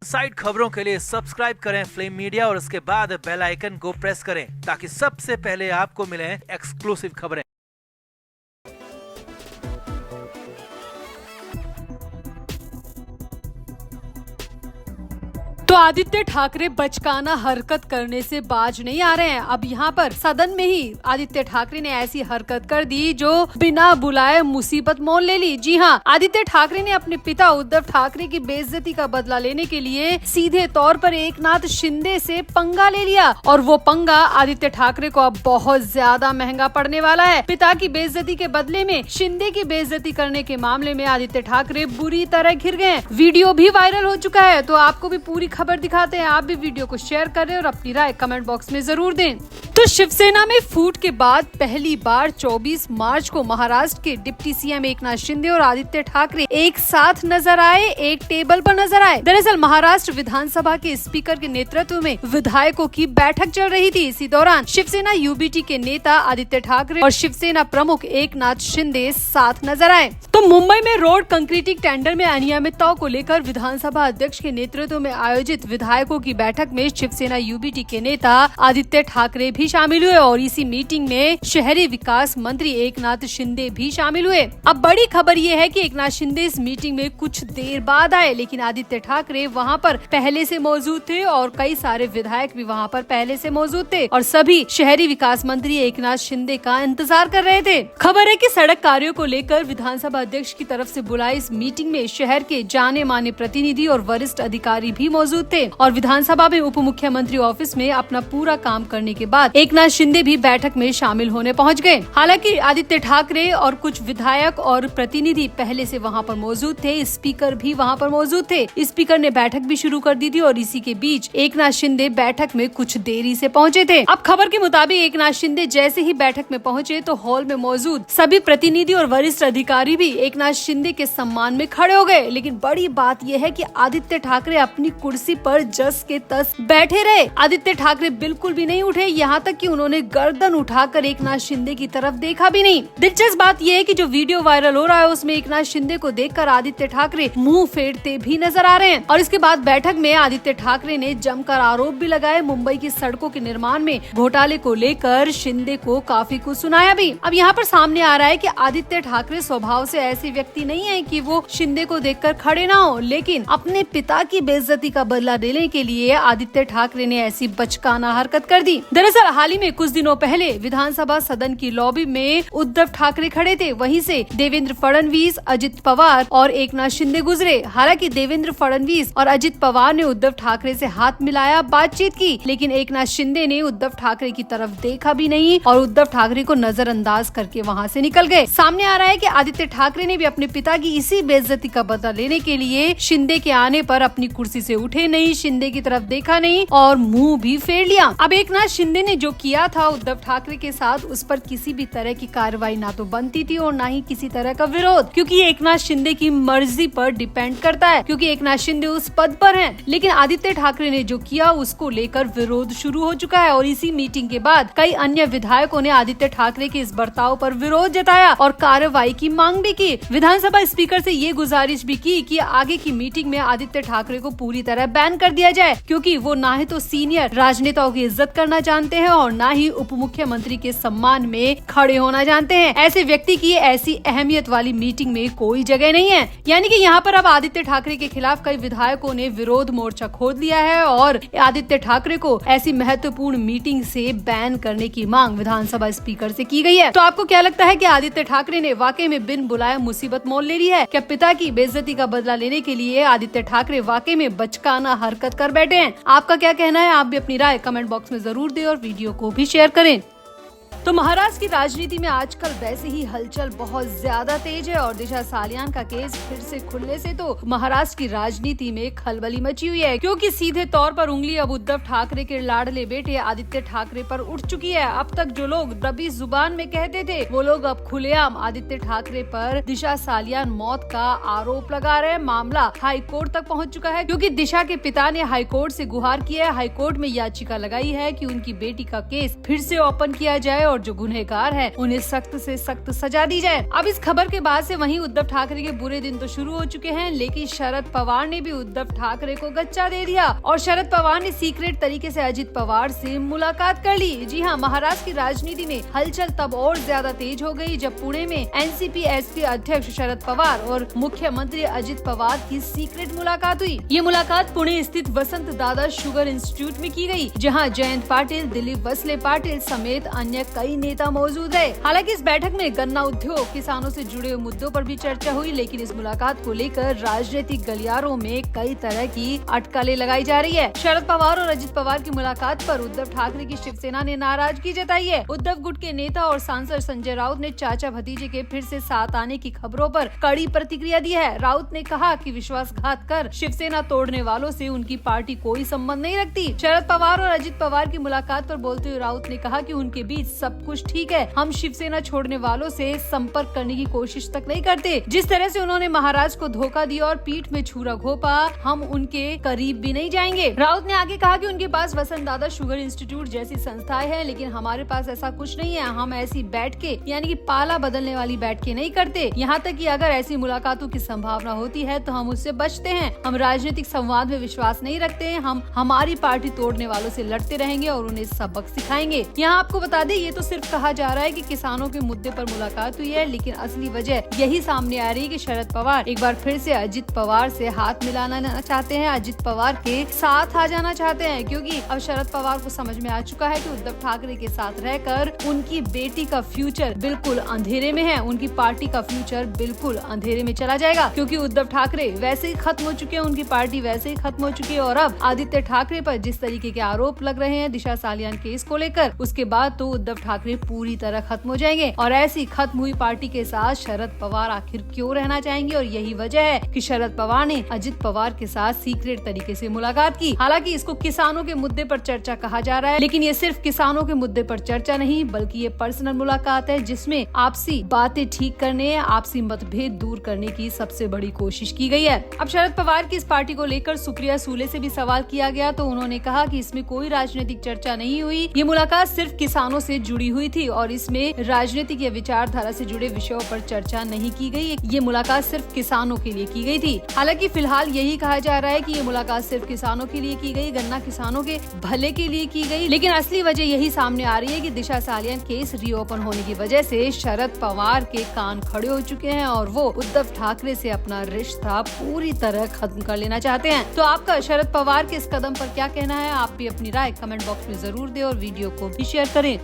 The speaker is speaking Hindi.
साइड खबरों के लिए सब्सक्राइब करें फ्लेम मीडिया और उसके बाद बेल आइकन को प्रेस करें ताकि सबसे पहले आपको मिले एक्सक्लूसिव खबरें। तो आदित्य ठाकरे बचकाना हरकत करने से बाज नहीं आ रहे हैं। अब यहाँ पर सदन में ही आदित्य ठाकरे ने ऐसी हरकत कर दी जो बिना बुलाए मुसीबत मोल ले ली। जी हाँ, आदित्य ठाकरे ने अपने पिता उद्धव ठाकरे की बेइज्जती का बदला लेने के लिए सीधे तौर पर एकनाथ शिंदे से पंगा ले लिया और वो पंगा आदित्य ठाकरे को अब बहुत ज्यादा महंगा पड़ने वाला है। पिता की बेइज्जती के बदले में शिंदे की बेइज्जती करने के मामले में आदित्य ठाकरे बुरी तरह घिर गए। वीडियो भी वायरल हो चुका है, तो आपको भी पूरी खबर दिखाते हैं। आप भी वीडियो को शेयर करें और अपनी राय कमेंट बॉक्स में जरूर दें। तो शिवसेना में फूट के बाद पहली बार 24 मार्च को महाराष्ट्र के डिप्टी सीएम एकनाथ शिंदे और आदित्य ठाकरे एक साथ नजर आए, एक टेबल पर नजर आए। दरअसल महाराष्ट्र विधानसभा के स्पीकर के नेतृत्व में विधायकों की बैठक चल रही थी। इसी दौरान शिवसेना यूबीटी के नेता आदित्य ठाकरे और शिवसेना प्रमुख एकनाथ शिंदे साथ नजर आए। तो मुंबई में रोड कंक्रीटिंग टेंडर में अनियमितताओं को लेकर विधानसभा अध्यक्ष के नेतृत्व में आयोजित विधायकों की बैठक में शिवसेना यूबीटी के नेता आदित्य ठाकरे भी शामिल हुए और इसी मीटिंग में शहरी विकास मंत्री एकनाथ शिंदे भी शामिल हुए। अब बड़ी खबर ये है कि एकनाथ शिंदे इस मीटिंग में कुछ देर बाद आए, लेकिन आदित्य ठाकरे वहां पर पहले से मौजूद थे और कई सारे विधायक भी वहां पर पहले से मौजूद थे और सभी शहरी विकास मंत्री एकनाथ शिंदे का इंतजार कर रहे थे। खबर है कि सड़क कार्यों को लेकर विधानसभा अध्यक्ष की तरफ से बुलाई इस मीटिंग में शहर के जाने माने प्रतिनिधि और वरिष्ठ अधिकारी भी मौजूद थे और विधानसभा में उप मुख्यमंत्री ऑफिस में अपना पूरा काम करने के बाद एकनाथ शिंदे भी बैठक में शामिल होने पहुंच गए। हालांकि आदित्य ठाकरे और कुछ विधायक और प्रतिनिधि पहले से वहां पर मौजूद थे, स्पीकर भी वहां पर मौजूद थे। स्पीकर ने बैठक भी शुरू कर दी थी और इसी के बीच एकनाथ शिंदे बैठक में कुछ देरी से पहुंचे थे। अब खबर के मुताबिक एकनाथ शिंदे जैसे ही बैठक में पहुंचे तो हॉल में मौजूद सभी प्रतिनिधि और वरिष्ठ अधिकारी भी एकनाथ शिंदे के सम्मान में खड़े हो गए। लेकिन बड़ी बात यह है कि आदित्य ठाकरे अपनी कुर्सी पर जस के तस बैठे रहे। आदित्य ठाकरे बिल्कुल भी नहीं उठे, यहाँ तक कि उन्होंने गर्दन उठाकर एकनाथ शिंदे की तरफ देखा भी नहीं। दिलचस्प बात यह है कि जो वीडियो वायरल हो रहा है उसमें एकनाथ शिंदे को देखकर आदित्य ठाकरे मुंह फेरते भी नजर आ रहे हैं। और इसके बाद बैठक में आदित्य ठाकरे ने जमकर आरोप भी लगाए। मुंबई की सड़कों के निर्माण में घोटाले को लेकर शिंदे को काफी कुछ सुनाया भी। अब यहाँ पर सामने आ रहा है कि आदित्य ठाकरे स्वभाव से ऐसे व्यक्ति नहीं है कि वो शिंदे को देखकर खड़े ना हो, लेकिन अपने पिता की बेइज्जती का बदला लेने के लिए आदित्य ठाकरे ने ऐसी बचकाना हरकत कर दी। दरअसल हाल ही में कुछ दिनों पहले विधानसभा सदन की लॉबी में उद्धव ठाकरे खड़े थे, वहीं से देवेंद्र फडणवीस, अजित पवार और एकनाथ शिंदे गुजरे। हालांकि देवेंद्र फडणवीस और अजित पवार ने उद्धव ठाकरे से हाथ मिलाया, बातचीत की, लेकिन एकनाथ शिंदे ने उद्धव ठाकरे की तरफ देखा भी नहीं और उद्धव ठाकरे को नजरअंदाज करके वहां से निकल गए। सामने आ रहा है कि आदित्य ठाकरे ने भी अपने पिता की इसी बेइज्जती का बदला लेने के लिए शिंदे के आने पर अपनी कुर्सी से उठे नहीं, शिंदे की तरफ देखा नहीं और मुंह भी फेर लिया। अब एकनाथ शिंदे ने जो किया था उद्धव ठाकरे के साथ, उस पर किसी भी तरह की कार्रवाई ना तो बनती थी और ना ही किसी तरह का विरोध, क्योंकि एकनाथ शिंदे की मर्जी पर डिपेंड करता है, क्योंकि एकनाथ शिंदे उस पद पर हैं। लेकिन आदित्य ठाकरे ने जो किया उसको लेकर विरोध शुरू हो चुका है और इसी मीटिंग के बाद कई अन्य विधायकों ने आदित्य ठाकरे के इस बर्ताव पर विरोध जताया और कार्रवाई की मांग भी की। विधानसभा स्पीकर से ये गुजारिश भी की कि आगे की मीटिंग में आदित्य ठाकरे को पूरी तरह बैन कर दिया जाए, क्योंकि वो ना ही तो सीनियर राजनेताओं की इज्जत करना जानते हैं और ना ही उप मुख्यमंत्री के सम्मान में खड़े होना जानते हैं। ऐसे व्यक्ति की ऐसी अहमियत वाली मीटिंग में कोई जगह नहीं है। यानी कि यहाँ पर अब आदित्य ठाकरे के खिलाफ कई विधायकों ने विरोध मोर्चा खोल दिया है और आदित्य ठाकरे को ऐसी महत्वपूर्ण मीटिंग से बैन करने की मांग विधानसभा स्पीकर से की गई है। तो आपको क्या लगता है कि आदित्य ठाकरे ने वाकई में बिन बुलाए मुसीबत मोल ले ली है? क्या पिता की बेइज्जती का बदला लेने के लिए आदित्य ठाकरे वाकई में बचकाना हरकत कर बैठे हैं? आपका क्या कहना है? आप भी अपनी राय कमेंट बॉक्स में जरूर दें और वीडियो को भी शेयर करें। तो महाराष्ट्र की राजनीति में आजकल वैसे ही हलचल बहुत ज्यादा तेज है और दिशा सालियान का केस फिर से खुलने से तो महाराष्ट्र की राजनीति में खलबली मची हुई है, क्योंकि सीधे तौर पर उंगली अब उद्धव ठाकरे के लाडले बेटे आदित्य ठाकरे पर उठ चुकी है। अब तक जो लोग दबी जुबान में कहते थे वो लोग अब खुलेआम आदित्य ठाकरे पर दिशा सालियान मौत का आरोप लगा रहे हैं। मामला हाई कोर्ट तक पहुंच चुका है, क्योंकि दिशा के पिता ने हाई कोर्ट से गुहार किया है, हाई कोर्ट में याचिका लगाई है कि उनकी बेटी का केस फिर से ओपन किया जाए और जो गुनहगार है उन्हें सख्त से सख्त सजा दी जाए। अब इस खबर के बाद से वहीं उद्धव ठाकरे के बुरे दिन तो शुरू हो चुके हैं, लेकिन शरद पवार ने भी उद्धव ठाकरे को गच्चा दे दिया और शरद पवार ने सीक्रेट तरीके से अजित पवार से मुलाकात कर ली। जी हाँ, महाराष्ट्र की राजनीति में हलचल तब और ज्यादा तेज हो गई जब पुणे में एनसीपी एसपी अध्यक्ष शरद पवार और मुख्यमंत्री अजित पवार की सीक्रेट मुलाकात हुई। ये मुलाकात पुणे स्थित वसंत दादा शुगर इंस्टीट्यूट में की गई, जहां जयंत पाटिल, दिलीप वसले पाटिल समेत अन्य कई नेता मौजूद है। हालांकि इस बैठक में गन्ना उद्योग, किसानों से जुड़े हुए मुद्दों पर भी चर्चा हुई, लेकिन इस मुलाकात को लेकर राजनीतिक गलियारों में कई तरह की अटकलें लगाई जा रही है। शरद पवार और अजित पवार की मुलाकात पर उद्धव ठाकरे की शिवसेना ने नाराजगी जताई है। उद्धव गुट के नेता और सांसद संजय राउत ने चाचा भतीजे के फिर से साथ आने की खबरों पर कड़ी प्रतिक्रिया दी है। राउत ने कहा कि विश्वासघात कर शिवसेना तोड़ने वालों से उनकी पार्टी कोई संबंध नहीं रखती। शरद पवार और अजित पवार की मुलाकात पर बोलते हुए राउत ने कहा कि उनके बीच सब कुछ ठीक है, हम शिवसेना छोड़ने वालों से संपर्क करने की कोशिश तक नहीं करते। जिस तरह से उन्होंने महाराज को धोखा दिया और पीठ में छुरा घोंपा, हम उनके करीब भी नहीं जाएंगे। राउत ने आगे कहा कि उनके पास वसंत दादा शुगर इंस्टीट्यूट जैसी संस्थाएं हैं, लेकिन हमारे पास ऐसा कुछ नहीं है। हम ऐसी बैठ के यानी कि पाला बदलने वाली बैठ के नहीं करते। यहाँ तक कि अगर ऐसी मुलाकातों की संभावना होती है तो हम उससे बचते हैं। हम राजनीतिक संवाद में विश्वास नहीं रखते हैं। हम हमारी पार्टी तोड़ने वालों से लड़ते रहेंगे और उन्हें सबक सिखाएंगे। यहाँ आपको बता दें, ये तो सिर्फ कहा जा रहा है कि किसानों के मुद्दे पर मुलाकात हुई है, लेकिन असली वजह यही सामने आ रही है कि शरद पवार एक बार फिर से अजित पवार से हाथ मिलाना चाहते हैं, अजित पवार के साथ आ जाना चाहते हैं, क्योंकि अब शरद पवार को समझ में आ चुका है कि उद्धव ठाकरे के साथ रहकर उनकी बेटी का फ्यूचर बिल्कुल अंधेरे में है, उनकी पार्टी का फ्यूचर बिल्कुल अंधेरे में चला जाएगा, क्योंकि उद्धव ठाकरे वैसे ही खत्म हो चुके हैं, उनकी पार्टी वैसे ही खत्म हो चुकी है। और अब आदित्य ठाकरे पर जिस तरीके के आरोप लग रहे हैं दिशा सालियान केस को लेकर, उसके बाद तो उद्धव ठाकरे पूरी तरह खत्म हो जाएंगे। और ऐसी खत्म हुई पार्टी के साथ शरद पवार आखिर क्यों रहना चाहेंगे? और यही वजह है कि शरद पवार ने अजित पवार के साथ सीक्रेट तरीके से मुलाकात की। हालांकि इसको किसानों के मुद्दे पर चर्चा कहा जा रहा है, लेकिन ये सिर्फ किसानों के मुद्दे पर चर्चा नहीं, बल्कि ये पर्सनल मुलाकात है, जिसमें आपसी बातें ठीक करने, आपसी मतभेद दूर करने की सबसे बड़ी कोशिश की गई है। अब शरद पवार की इस पार्टी को लेकर सुप्रिया सूले से भी सवाल किया गया, तो उन्होंने कहा कि इसमें कोई राजनीतिक चर्चा नहीं हुई। ये मुलाकात सिर्फ किसानों से जुड़ी हुई थी और इसमें राजनीतिक या विचारधारा से जुड़े विषयों पर चर्चा नहीं की गई। ये मुलाकात सिर्फ किसानों के लिए की गई थी। हालांकि फिलहाल यही कहा जा रहा है कि ये मुलाकात सिर्फ किसानों के लिए की गई, गन्ना किसानों के भले के लिए की गई, लेकिन असली वजह यही सामने आ रही है कि दिशा सालियान केस रीओपन होने की वजह से शरद पवार के कान खड़े हो चुके हैं और वो उद्धव ठाकरे से अपना रिश्ता पूरी तरह खत्म कर लेना चाहते हैं। तो आपका शरद पवार के इस कदम पर क्या कहना है? आप भी अपनी राय कमेंट बॉक्स में जरूर दें और वीडियो को भी शेयर करें।